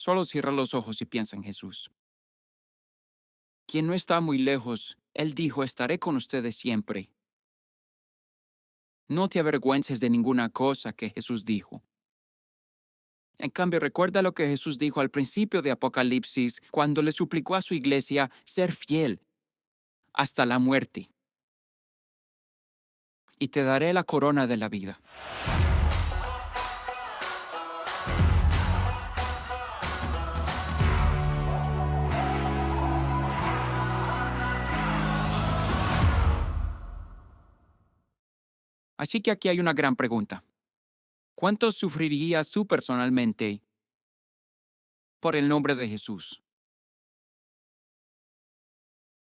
Solo cierra los ojos y piensa en Jesús, quien no está muy lejos. Él dijo, estaré con ustedes siempre. No te avergüences de ninguna cosa que Jesús dijo. En cambio, recuerda lo que Jesús dijo al principio de Apocalipsis, cuando le suplicó a su iglesia ser fiel hasta la muerte, y te daré la corona de la vida. Así que aquí hay una gran pregunta. ¿Cuánto sufrirías tú personalmente por el nombre de Jesús?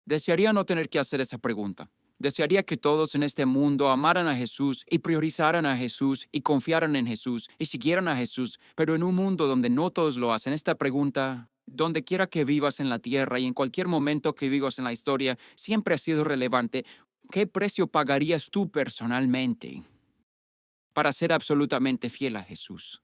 Desearía no tener que hacer esa pregunta. Desearía que todos en este mundo amaran a Jesús y priorizaran a Jesús y confiaran en Jesús y siguieran a Jesús, pero en un mundo donde no todos lo hacen, esta pregunta, donde quiera que vivas en la tierra y en cualquier momento que vivas en la historia, siempre ha sido relevante. ¿Qué precio pagarías tú personalmente para ser absolutamente fiel a Jesús?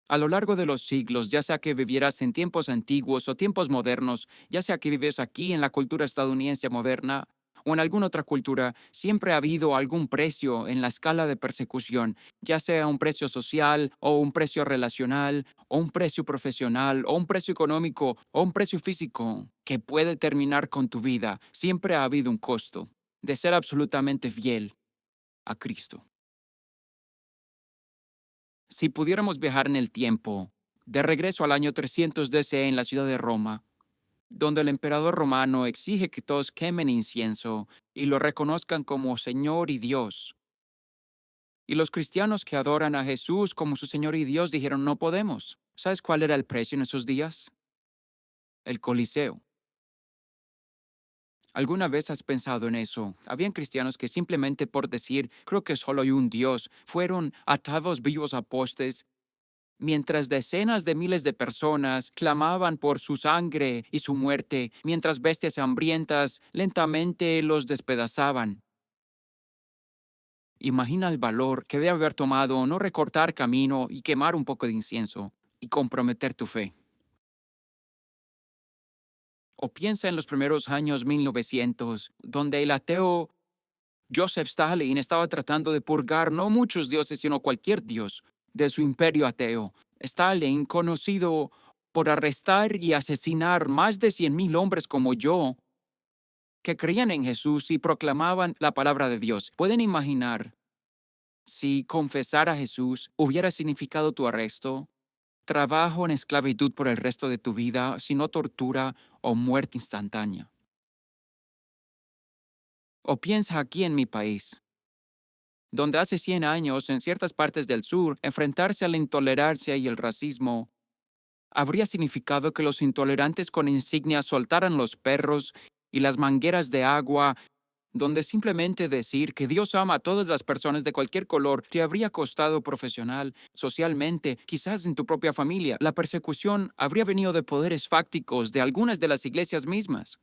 A lo largo de los siglos, ya sea que vivieras en tiempos antiguos o tiempos modernos, ya sea que vives aquí en la cultura estadounidense moderna o en alguna otra cultura, siempre ha habido algún precio en la escala de persecución, ya sea un precio social o un precio relacional o un precio profesional o un precio económico o un precio físico que puede terminar con tu vida. Siempre ha habido un costo de ser absolutamente fiel a Cristo. Si pudiéramos viajar en el tiempo, de regreso al año 300 DC en la ciudad de Roma, donde el emperador romano exige que todos quemen incienso y lo reconozcan como Señor y Dios. Y los cristianos que adoran a Jesús como su Señor y Dios dijeron, no podemos. ¿Sabes cuál era el precio en esos días? El Coliseo. ¿Alguna vez has pensado en eso? Habían cristianos que simplemente por decir, creo que solo hay un Dios, fueron atados vivos a postes mientras decenas de miles de personas clamaban por su sangre y su muerte, mientras bestias hambrientas lentamente los despedazaban. Imagina el valor que debe haber tomado no recortar camino y quemar un poco de incienso y comprometer tu fe. O piensa en los primeros años 1900, donde el ateo Joseph Stalin estaba tratando de purgar no muchos dioses, sino cualquier dios de su imperio ateo. Stalin, conocido por arrestar y asesinar más de 100,000 hombres como yo, que creían en Jesús y proclamaban la palabra de Dios. ¿Pueden imaginar si confesar a Jesús hubiera significado tu arresto, trabajo en esclavitud por el resto de tu vida, sino tortura o muerte instantánea? O piensa aquí en mi país, donde hace 100 años, en ciertas partes del sur, enfrentarse a la intolerancia y el racismo habría significado que los intolerantes con insignias soltaran los perros y las mangueras de agua, donde simplemente decir que Dios ama a todas las personas de cualquier color te habría costado profesional, socialmente, quizás en tu propia familia. La persecución habría venido de poderes fácticos de algunas de las iglesias mismas.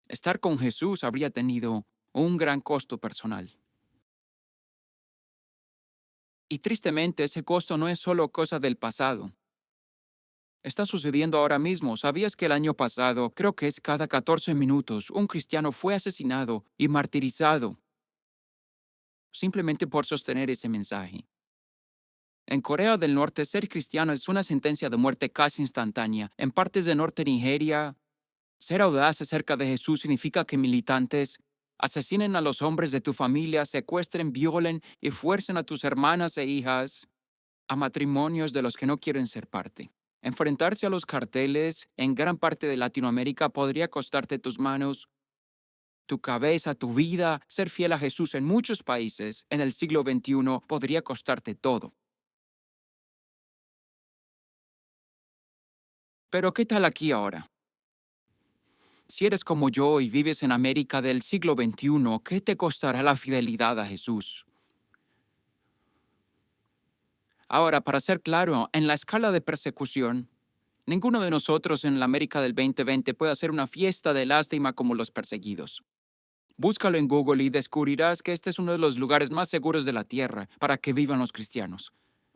Estar con Jesús habría tenido un gran costo personal. Y tristemente ese costo no es solo cosa del pasado. Está sucediendo ahora mismo. ¿Sabías que el año pasado, creo que es cada 14 minutos, un cristiano fue asesinado y martirizado simplemente por sostener ese mensaje? En Corea del Norte, ser cristiano es una sentencia de muerte casi instantánea. En partes de norte de Nigeria, ser audaz acerca de Jesús significa que militantes asesinen a los hombres de tu familia, secuestren, violen y fuercen a tus hermanas e hijas a matrimonios de los que no quieren ser parte. Enfrentarse a los carteles en gran parte de Latinoamérica podría costarte tus manos, tu cabeza, tu vida. Ser fiel a Jesús en muchos países en el siglo XXI podría costarte todo. Pero ¿qué tal aquí ahora? Si eres como yo y vives en América del siglo XXI, ¿qué te costará la fidelidad a Jesús? Ahora, para ser claro, en la escala de persecución, ninguno de nosotros en la América del 2020 puede hacer una fiesta de lástima como los perseguidos. Búscalo en Google y descubrirás que este es uno de los lugares más seguros de la tierra para que vivan los cristianos.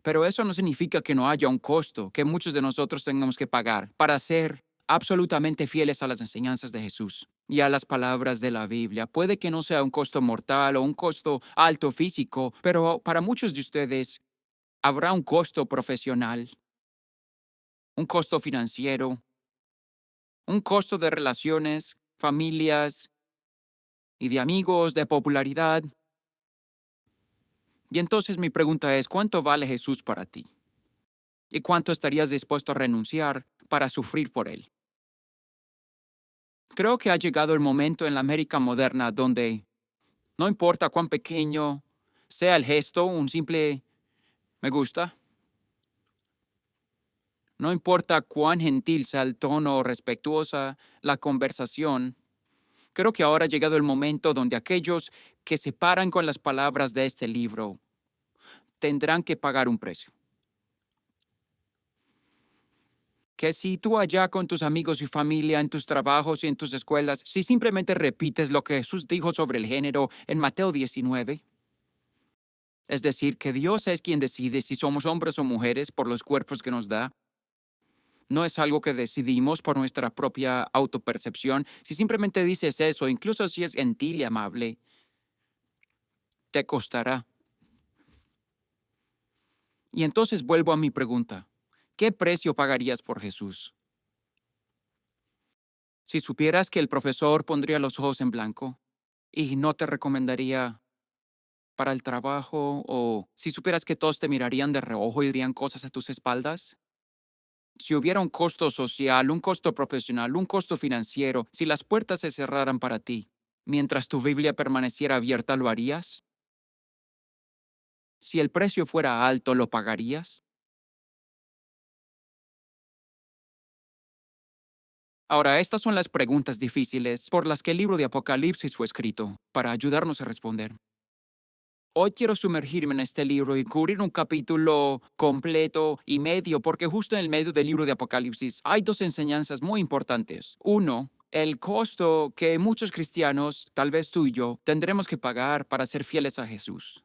Pero eso no significa que no haya un costo que muchos de nosotros tengamos que pagar para ser absolutamente fieles a las enseñanzas de Jesús y a las palabras de la Biblia. Puede que no sea un costo mortal o un costo alto físico, pero para muchos de ustedes habrá un costo profesional, un costo financiero, un costo de relaciones, familias y de amigos, de popularidad. Y entonces mi pregunta es, ¿cuánto vale Jesús para ti? ¿Y cuánto estarías dispuesto a renunciar para sufrir por él? Creo que ha llegado el momento en la América moderna donde no importa cuán pequeño sea el gesto, un simple me gusta, no importa cuán gentil sea el tono o respetuosa la conversación, creo que ahora ha llegado el momento donde aquellos que se paran con las palabras de este libro tendrán que pagar un precio. Que si tú allá con tus amigos y familia, en tus trabajos y en tus escuelas, si simplemente repites lo que Jesús dijo sobre el género en Mateo 19, es decir, que Dios es quien decide si somos hombres o mujeres por los cuerpos que nos da, no es algo que decidimos por nuestra propia autopercepción. Si simplemente dices eso, incluso si es gentil y amable, te costará. Y entonces vuelvo a mi pregunta. ¿Qué precio pagarías por Jesús? Si supieras que el profesor pondría los ojos en blanco y no te recomendaría para el trabajo, o si supieras que todos te mirarían de reojo y dirían cosas a tus espaldas, si hubiera un costo social, un costo profesional, un costo financiero, si las puertas se cerraran para ti, mientras tu Biblia permaneciera abierta, ¿lo harías? Si el precio fuera alto, ¿lo pagarías? Ahora, estas son las preguntas difíciles por las que el libro de Apocalipsis fue escrito, para ayudarnos a responder. Hoy quiero sumergirme en este libro y cubrir un capítulo completo y medio, porque justo en el medio del libro de Apocalipsis hay dos enseñanzas muy importantes. Uno, el costo que muchos cristianos, tal vez tú y yo, tendremos que pagar para ser fieles a Jesús.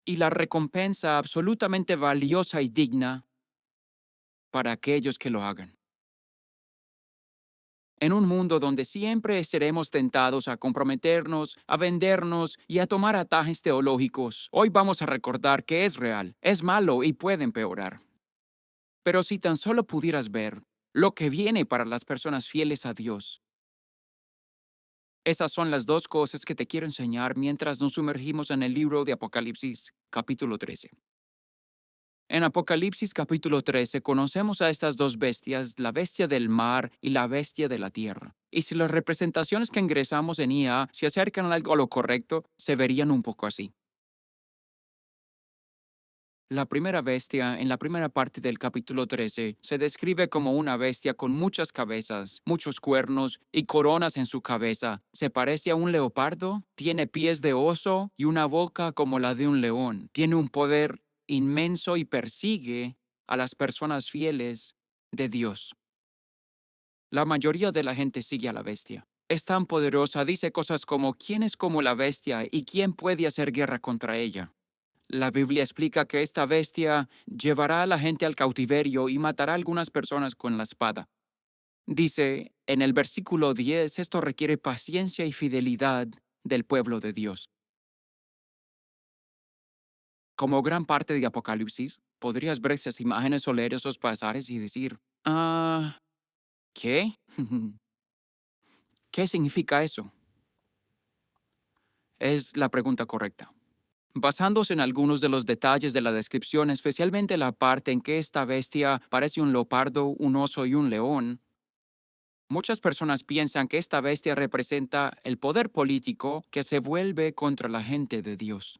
Y la recompensa absolutamente valiosa y digna para aquellos que lo hagan. En un mundo donde siempre seremos tentados a comprometernos, a vendernos y a tomar atajes teológicos, hoy vamos a recordar que es real, es malo y puede empeorar. Pero si tan solo pudieras ver lo que viene para las personas fieles a Dios, esas son las dos cosas que te quiero enseñar mientras nos sumergimos en el libro de Apocalipsis, capítulo 13. En Apocalipsis capítulo 13 conocemos a estas dos bestias, la bestia del mar y la bestia de la tierra. Y si las representaciones que ingresamos en IA se acercan a algo a lo correcto, se verían un poco así. La primera bestia, en la primera parte del capítulo 13, se describe como una bestia con muchas cabezas, muchos cuernos y coronas en su cabeza. Se parece a un leopardo, tiene pies de oso y una boca como la de un león. Tiene un poder inmenso y persigue a las personas fieles de Dios. La mayoría de la gente sigue a la bestia. Es tan poderosa, dice cosas como ¿quién es como la bestia y quién puede hacer guerra contra ella? La Biblia explica que esta bestia llevará a la gente al cautiverio y matará a algunas personas con la espada. Dice en el versículo 10, esto requiere paciencia y fidelidad del pueblo de Dios. Como gran parte de Apocalipsis, podrías ver esas imágenes o leer esos pasajes y decir, ¿qué? ¿Qué significa eso? Es la pregunta correcta. Basándose en algunos de los detalles de la descripción, especialmente la parte en que esta bestia parece un leopardo, un oso y un león, muchas personas piensan que esta bestia representa el poder político que se vuelve contra la gente de Dios.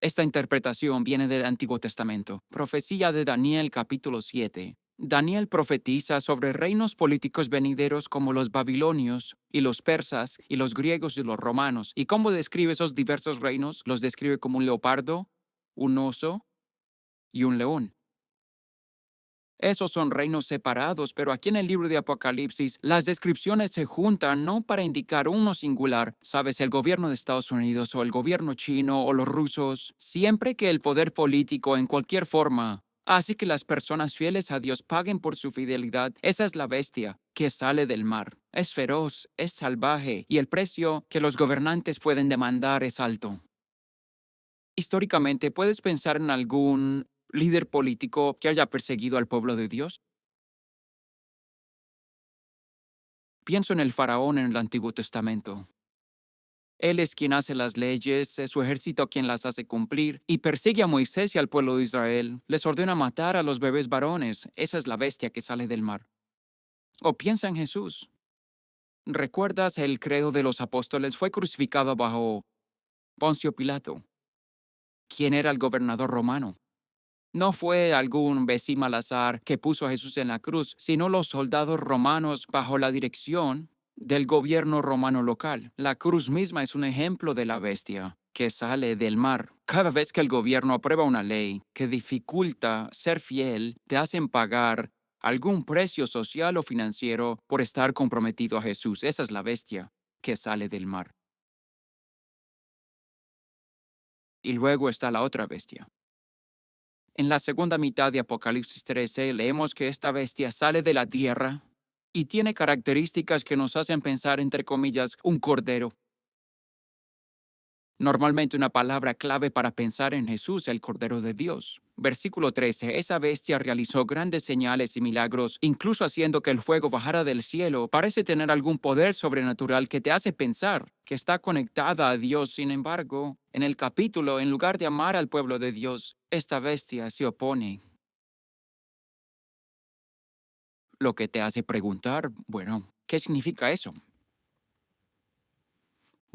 Esta interpretación viene del Antiguo Testamento, profecía de Daniel capítulo 7. Daniel profetiza sobre reinos políticos venideros como los babilonios y los persas y los griegos y los romanos. ¿Y cómo describe esos diversos reinos? Los describe como un leopardo, un oso y un león. Esos son reinos separados, pero aquí en el libro de Apocalipsis, las descripciones se juntan no para indicar uno singular, sabes, el gobierno de Estados Unidos o el gobierno chino o los rusos, siempre que el poder político en cualquier forma hace que las personas fieles a Dios paguen por su fidelidad. Esa es la bestia que sale del mar. Es feroz, es salvaje, y el precio que los gobernantes pueden demandar es alto. Históricamente, ¿puedes pensar en algún líder político que haya perseguido al pueblo de Dios? Pienso en el faraón en el Antiguo Testamento. Él es quien hace las leyes, es su ejército quien las hace cumplir, y persigue a Moisés y al pueblo de Israel. Les ordena matar a los bebés varones. Esa es la bestia que sale del mar. O piensa en Jesús. ¿Recuerdas el credo de los apóstoles? Fue crucificado bajo Poncio Pilato, quien era el gobernador romano. No fue algún vecino al azar que puso a Jesús en la cruz, sino los soldados romanos bajo la dirección del gobierno romano local. La cruz misma es un ejemplo de la bestia que sale del mar. Cada vez que el gobierno aprueba una ley que dificulta ser fiel, te hacen pagar algún precio social o financiero por estar comprometido a Jesús. Esa es la bestia que sale del mar. Y luego está la otra bestia. En la segunda mitad de Apocalipsis 13 leemos que esta bestia sale de la tierra y tiene características que nos hacen pensar, entre comillas, un cordero. Normalmente una palabra clave para pensar en Jesús, el Cordero de Dios. Versículo 13. Esa bestia realizó grandes señales y milagros, incluso haciendo que el fuego bajara del cielo. Parece tener algún poder sobrenatural que te hace pensar que está conectada a Dios. Sin embargo, en el capítulo, en lugar de amar al pueblo de Dios, esta bestia se opone. Lo que te hace preguntar, bueno, ¿qué significa eso?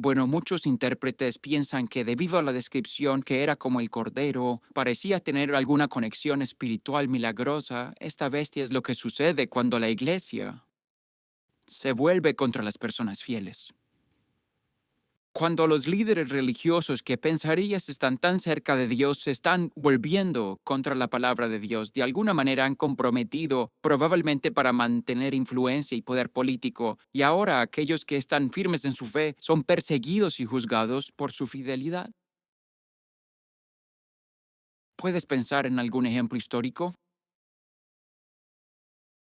Bueno, muchos intérpretes piensan que debido a la descripción que era como el cordero, parecía tener alguna conexión espiritual milagrosa. Esta bestia es lo que sucede cuando la iglesia se vuelve contra las personas fieles. Cuando los líderes religiosos que pensarías están tan cerca de Dios se están volviendo contra la palabra de Dios, de alguna manera han comprometido, probablemente para mantener influencia y poder político, y ahora aquellos que están firmes en su fe son perseguidos y juzgados por su fidelidad. ¿Puedes pensar en algún ejemplo histórico?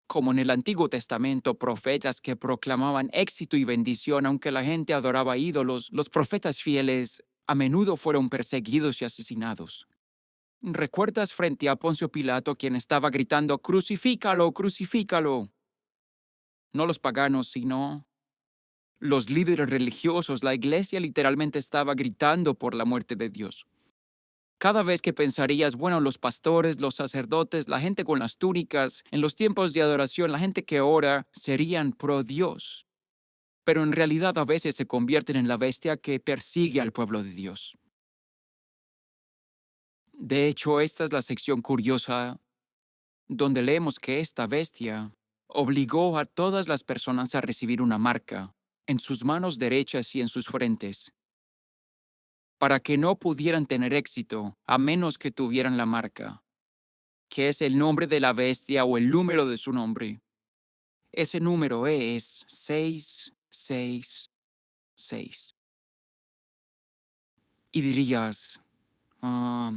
Como en el Antiguo Testamento, profetas que proclamaban éxito y bendición aunque la gente adoraba ídolos, los profetas fieles a menudo fueron perseguidos y asesinados. ¿Recuerdas frente a Poncio Pilato quien estaba gritando, crucifícalo, crucifícalo? No los paganos, sino los líderes religiosos. La iglesia literalmente estaba gritando por la muerte de Dios. Cada vez que pensarías, bueno, los pastores, los sacerdotes, la gente con las túnicas, en los tiempos de adoración, la gente que ora, serían pro Dios. Pero en realidad a veces se convierten en la bestia que persigue al pueblo de Dios. De hecho, esta es la sección curiosa donde leemos que esta bestia obligó a todas las personas a recibir una marca en sus manos derechas y en sus frentes, para que no pudieran tener éxito a menos que tuvieran la marca, que es el nombre de la bestia o el número de su nombre. Ese número es 666. Y dirías, "Ah,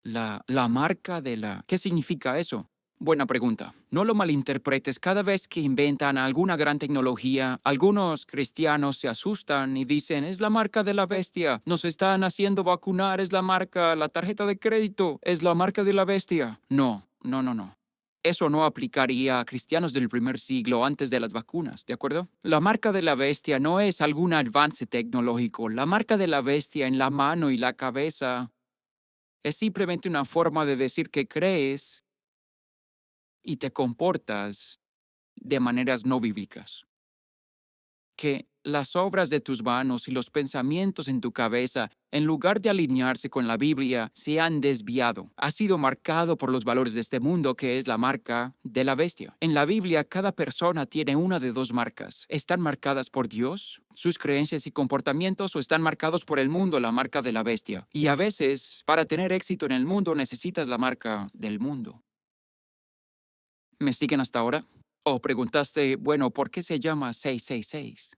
la marca de la... ¿Qué significa eso?". Buena pregunta. No lo malinterpretes. Cada vez que inventan alguna gran tecnología, algunos cristianos se asustan y dicen, es la marca de la bestia. Nos están haciendo vacunar, es la marca, la tarjeta de crédito, es la marca de la bestia. No, no, no, no. Eso no aplicaría a cristianos del primer siglo antes de las vacunas, ¿de acuerdo? La marca de la bestia no es algún avance tecnológico. La marca de la bestia en la mano y la cabeza es simplemente una forma de decir que crees y te comportas de maneras no bíblicas. Que las obras de tus manos y los pensamientos en tu cabeza, en lugar de alinearse con la Biblia, se han desviado. Ha sido marcado por los valores de este mundo, que es la marca de la bestia. En la Biblia, cada persona tiene una de dos marcas. Están marcadas por Dios, sus creencias y comportamientos, o están marcados por el mundo, la marca de la bestia. Y a veces, para tener éxito en el mundo, necesitas la marca del mundo. ¿Me siguen hasta ahora? O preguntaste, bueno, ¿por qué se llama 666?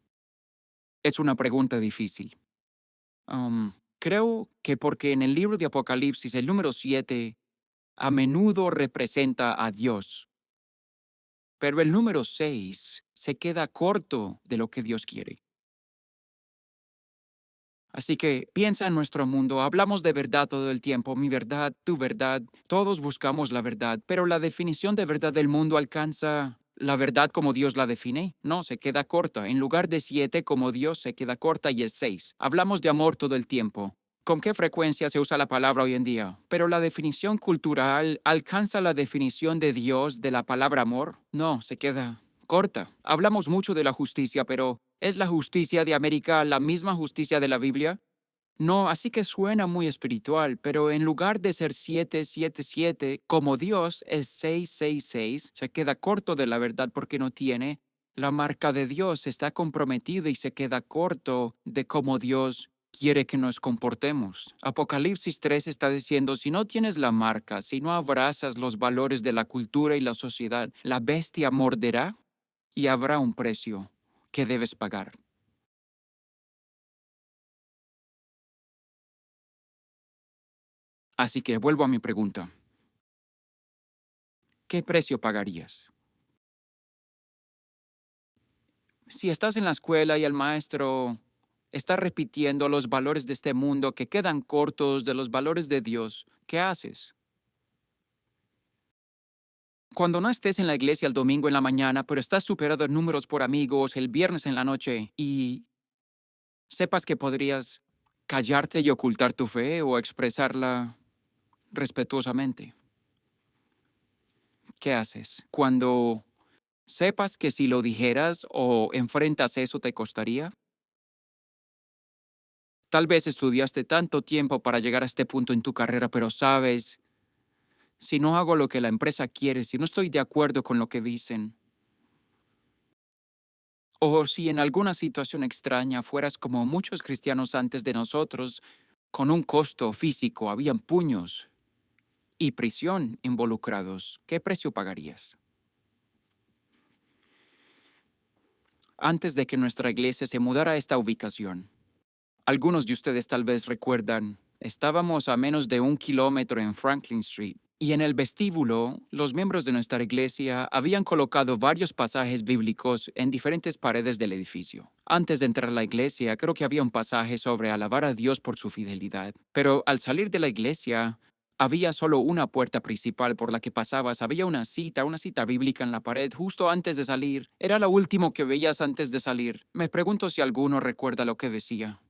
Es una pregunta difícil. Creo que porque en el libro de Apocalipsis el número 7 a menudo representa a Dios, pero el número 6 se queda corto de lo que Dios quiere. Así que piensa en nuestro mundo, hablamos de verdad todo el tiempo, mi verdad, tu verdad, todos buscamos la verdad, pero la definición de verdad del mundo alcanza la verdad como Dios la define. No, se queda corta. En lugar de 7 como Dios se queda corta y es 6. Hablamos de amor todo el tiempo. ¿Con qué frecuencia se usa la palabra hoy en día? Pero la definición cultural alcanza la definición de Dios de la palabra amor. No, se queda corta. Hablamos mucho de la justicia, pero ¿es la justicia de América la misma justicia de la Biblia? No, así que suena muy espiritual, pero en lugar de ser 777, como Dios es 666, se queda corto de la verdad porque no tiene la marca de Dios, está comprometido y se queda corto de cómo Dios quiere que nos comportemos. Apocalipsis 3 está diciendo, si no tienes la marca, si no abrazas los valores de la cultura y la sociedad, la bestia morderá y habrá un precio que debes pagar. Así que vuelvo a mi pregunta. ¿Qué precio pagarías? Si estás en la escuela y el maestro está repitiendo los valores de este mundo que quedan cortos de los valores de Dios, ¿qué haces? Cuando no estés en la iglesia el domingo en la mañana, pero estás superado en números por amigos el viernes en la noche y sepas que podrías callarte y ocultar tu fe o expresarla respetuosamente, ¿qué haces? Cuando sepas que si lo dijeras o enfrentas eso te costaría. Tal vez estudiaste tanto tiempo para llegar a este punto en tu carrera, pero sabes, si no hago lo que la empresa quiere, si no estoy de acuerdo con lo que dicen, o si en alguna situación extraña fueras como muchos cristianos antes de nosotros, con un costo físico, habían puños y prisión involucrados, ¿qué precio pagarías? Antes de que nuestra iglesia se mudara a esta ubicación, algunos de ustedes tal vez recuerdan, estábamos a menos de 1 kilómetro en Franklin Street y en el vestíbulo los miembros de nuestra iglesia habían colocado varios pasajes bíblicos en diferentes paredes del edificio. Antes de entrar a la iglesia creo que había un pasaje sobre alabar a Dios por su fidelidad, pero al salir de la iglesia había solo una puerta principal por la que pasabas, había una cita bíblica en la pared justo antes de salir. Era lo último que veías antes de salir. Me pregunto si alguno recuerda lo que decía.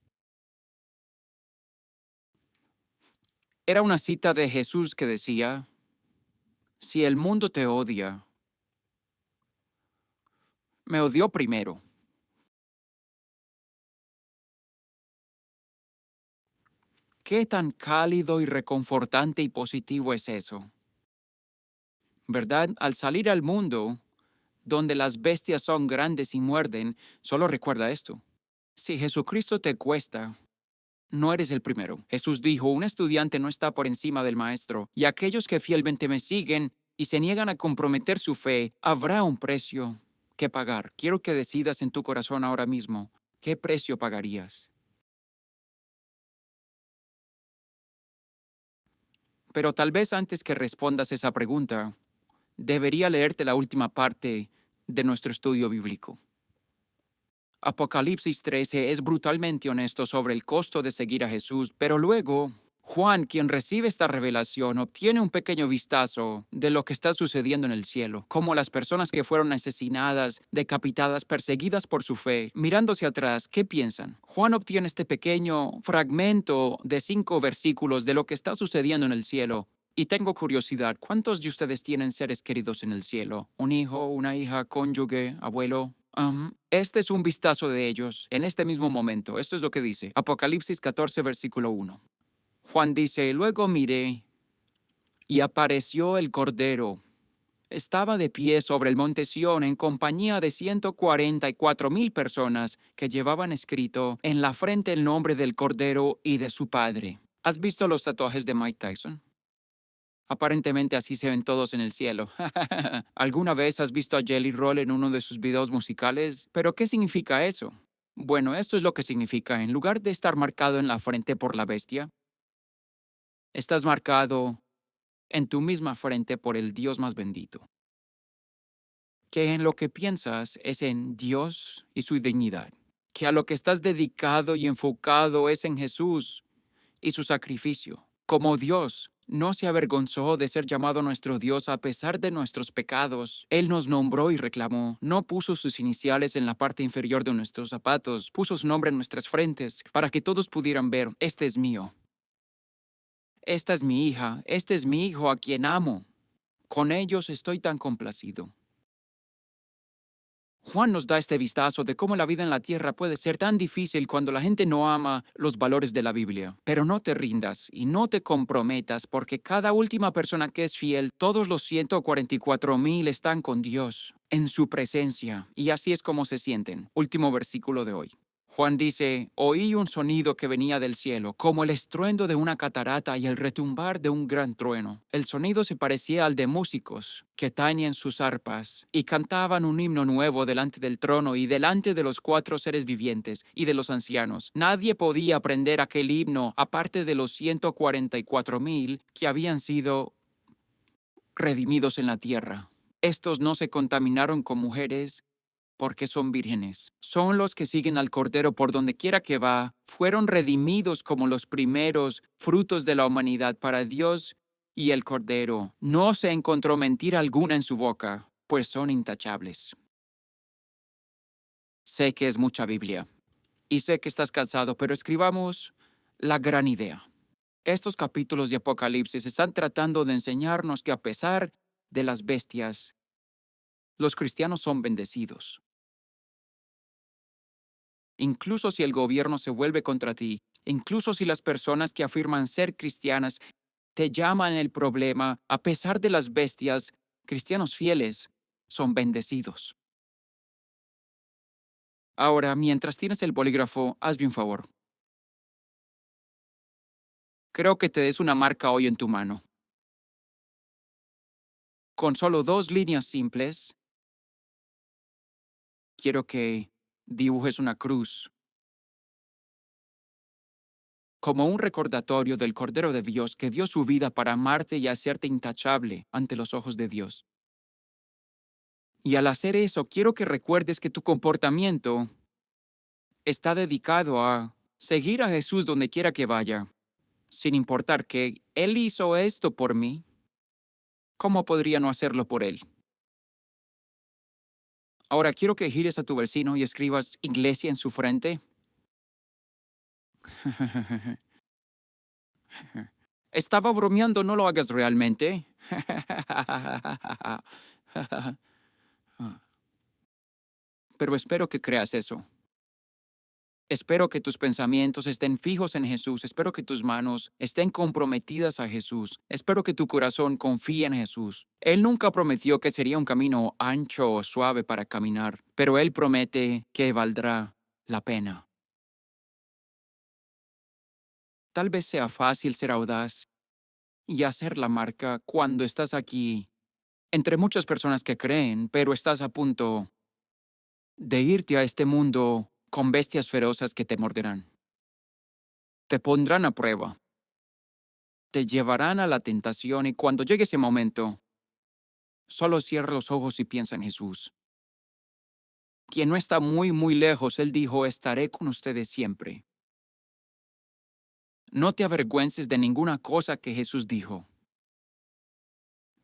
Era una cita de Jesús que decía, si el mundo te odia, me odió primero. ¿Qué tan cálido y reconfortante y positivo es eso? ¿Verdad? Al salir al mundo, donde las bestias son grandes y muerden, solo recuerda esto. Si Jesucristo te cuesta, no eres el primero. Jesús dijo, un estudiante no está por encima del maestro, y aquellos que fielmente me siguen y se niegan a comprometer su fe, habrá un precio que pagar. Quiero que decidas en tu corazón ahora mismo, ¿qué precio pagarías? Pero tal vez antes que respondas esa pregunta, debería leerte la última parte de nuestro estudio bíblico. Apocalipsis 13 es brutalmente honesto sobre el costo de seguir a Jesús, pero luego Juan, quien recibe esta revelación, obtiene un pequeño vistazo de lo que está sucediendo en el cielo, como las personas que fueron asesinadas, decapitadas, perseguidas por su fe. Mirándose atrás, ¿qué piensan? Juan obtiene este pequeño fragmento de 5 versículos de lo que está sucediendo en el cielo. Y tengo curiosidad, ¿cuántos de ustedes tienen seres queridos en el cielo? ¿Un hijo, una hija, cónyuge, abuelo? Este es un vistazo de ellos en este mismo momento. Esto es lo que dice Apocalipsis 14, versículo 1. Juan dice, luego miré y apareció el Cordero. Estaba de pie sobre el monte Sión en compañía de 144,000 personas que llevaban escrito en la frente el nombre del Cordero y de su Padre. ¿Has visto los tatuajes de Mike Tyson? Aparentemente así se ven todos en el cielo. ¿Alguna vez has visto a Jelly Roll en uno de sus videos musicales? ¿Pero qué significa eso? Bueno, esto es lo que significa. En lugar de estar marcado en la frente por la bestia, estás marcado en tu misma frente por el Dios más bendito. Que en lo que piensas es en Dios y su dignidad. Que a lo que estás dedicado y enfocado es en Jesús y su sacrificio. Como Dios no se avergonzó de ser llamado nuestro Dios a pesar de nuestros pecados. Él nos nombró y reclamó. No puso sus iniciales en la parte inferior de nuestros zapatos, puso su nombre en nuestras frentes para que todos pudieran ver, este es mío. Esta es mi hija, este es mi hijo a quien amo. Con ellos estoy tan complacido. Juan nos da este vistazo de cómo la vida en la tierra puede ser tan difícil cuando la gente no ama los valores de la Biblia. Pero no te rindas y no te comprometas porque cada última persona que es fiel, todos los 144,000 están con Dios, en su presencia, y así es como se sienten. Último versículo de hoy. Juan dice, oí un sonido que venía del cielo, como el estruendo de una catarata y el retumbar de un gran trueno. El sonido se parecía al de músicos que tañen sus arpas y cantaban un himno nuevo delante del trono y delante de los 4 seres vivientes y de los ancianos. Nadie podía aprender aquel himno aparte de los 144,000 que habían sido redimidos en la tierra. Estos no se contaminaron con mujeres porque son vírgenes. Son los que siguen al Cordero por donde quiera que va. Fueron redimidos como los primeros frutos de la humanidad para Dios y el Cordero. No se encontró mentira alguna en su boca, pues son intachables. Sé que es mucha Biblia y sé que estás cansado, pero escribamos la gran idea. Estos capítulos de Apocalipsis están tratando de enseñarnos que a pesar de las bestias, los cristianos son bendecidos. Incluso si el gobierno se vuelve contra ti, incluso si las personas que afirman ser cristianas te llaman el problema, a pesar de las bestias, cristianos fieles son bendecidos. Ahora, mientras tienes el bolígrafo, hazme un favor. Creo que te des una marca hoy en tu mano. Con solo 2 líneas simples, quiero que dibujes una cruz como un recordatorio del Cordero de Dios que dio su vida para amarte y hacerte intachable ante los ojos de Dios. Y al hacer eso, quiero que recuerdes que tu comportamiento está dedicado a seguir a Jesús donde quiera que vaya, sin importar que Él hizo esto por mí. ¿Cómo podría no hacerlo por Él? Ahora quiero que gires a tu vecino y escribas iglesia en su frente. Estaba bromeando, no lo hagas realmente. Pero espero que creas eso. Espero que tus pensamientos estén fijos en Jesús. Espero que tus manos estén comprometidas a Jesús. Espero que tu corazón confíe en Jesús. Él nunca prometió que sería un camino ancho o suave para caminar, pero Él promete que valdrá la pena. Tal vez sea fácil ser audaz y hacer la marca cuando estás aquí entre muchas personas que creen, pero estás a punto de irte a este mundo con bestias ferozas que te morderán. Te pondrán a prueba. Te llevarán a la tentación y cuando llegue ese momento, solo cierra los ojos y piensa en Jesús. Quien no está muy, muy lejos, Él dijo, estaré con ustedes siempre. No te avergüences de ninguna cosa que Jesús dijo.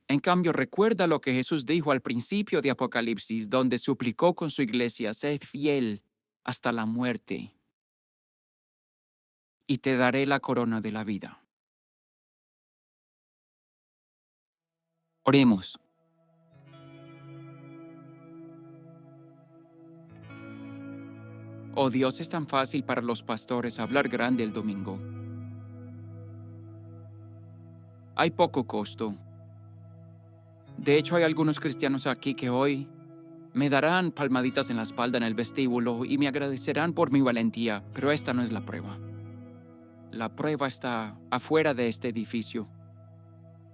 En cambio, recuerda lo que Jesús dijo al principio de Apocalipsis, donde suplicó con su iglesia, sé fiel hasta la muerte, y te daré la corona de la vida. Oremos. Oh Dios, es tan fácil para los pastores hablar grande el domingo. Hay poco costo. De hecho, hay algunos cristianos aquí que hoy me darán palmaditas en la espalda en el vestíbulo y me agradecerán por mi valentía, pero esta no es la prueba. La prueba está afuera de este edificio.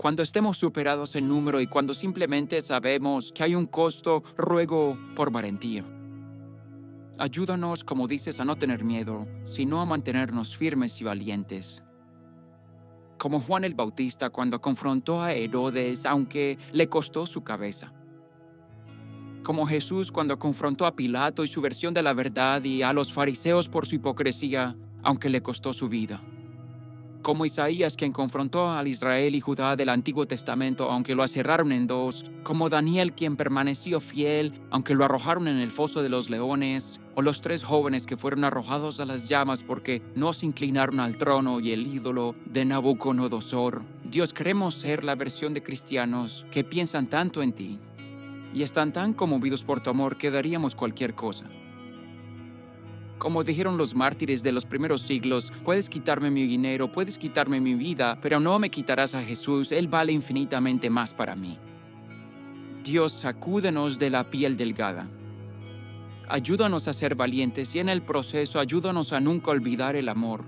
Cuando estemos superados en número y cuando simplemente sabemos que hay un costo, ruego por valentía. Ayúdanos, como dices, a no tener miedo, sino a mantenernos firmes y valientes. Como Juan el Bautista cuando confrontó a Herodes, aunque le costó su cabeza. Como Jesús cuando confrontó a Pilato y su versión de la verdad y a los fariseos por su hipocresía, aunque le costó su vida. Como Isaías quien confrontó al Israel y Judá del Antiguo Testamento, aunque lo aserraron en dos. Como Daniel quien permaneció fiel, aunque lo arrojaron en el foso de los leones. O los 3 jóvenes que fueron arrojados a las llamas porque no se inclinaron al trono y el ídolo de Nabucodonosor. Dios, queremos ser la versión de cristianos que piensan tanto en ti y están tan conmovidos por tu amor que daríamos cualquier cosa. Como dijeron los mártires de los primeros siglos, puedes quitarme mi dinero, puedes quitarme mi vida, pero no me quitarás a Jesús, Él vale infinitamente más para mí. Dios, sacúdenos de la piel delgada. Ayúdanos a ser valientes y en el proceso ayúdanos a nunca olvidar el amor.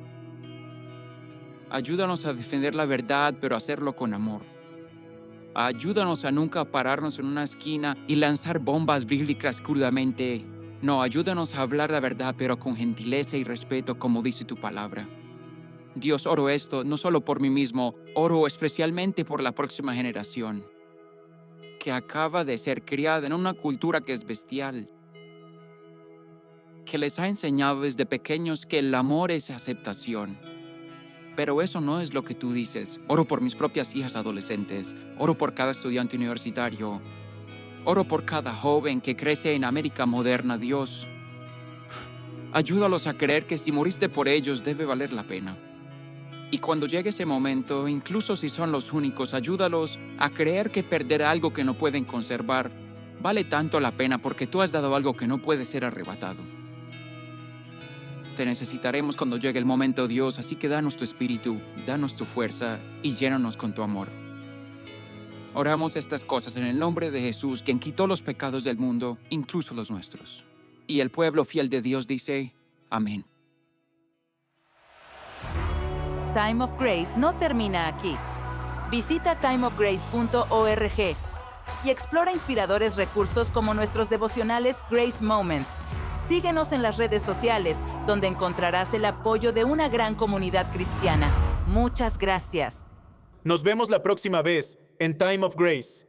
Ayúdanos a defender la verdad, pero hacerlo con amor. Ayúdanos a nunca pararnos en una esquina y lanzar bombas bíblicas crudamente. No, ayúdanos a hablar la verdad, pero con gentileza y respeto, como dice tu palabra. Dios, oro esto no solo por mí mismo, oro especialmente por la próxima generación, que acaba de ser criada en una cultura que es bestial, que les ha enseñado desde pequeños que el amor es aceptación. Pero eso no es lo que tú dices. Oro por mis propias hijas adolescentes, oro por cada estudiante universitario, oro por cada joven que crece en América moderna, Dios. Ayúdalos a creer que si moriste por ellos debe valer la pena. Y cuando llegue ese momento, incluso si son los únicos, ayúdalos a creer que perder algo que no pueden conservar vale tanto la pena porque tú has dado algo que no puede ser arrebatado. Te necesitaremos cuando llegue el momento, Dios, así que danos tu espíritu, danos tu fuerza y llénanos con tu amor. Oramos estas cosas en el nombre de Jesús, quien quitó los pecados del mundo, incluso los nuestros. Y el pueblo fiel de Dios dice, amén. Time of Grace no termina aquí. Visita timeofgrace.org y explora inspiradores recursos como nuestros devocionales Grace Moments. Síguenos en las redes sociales, donde encontrarás el apoyo de una gran comunidad cristiana. Muchas gracias. Nos vemos la próxima vez en Time of Grace.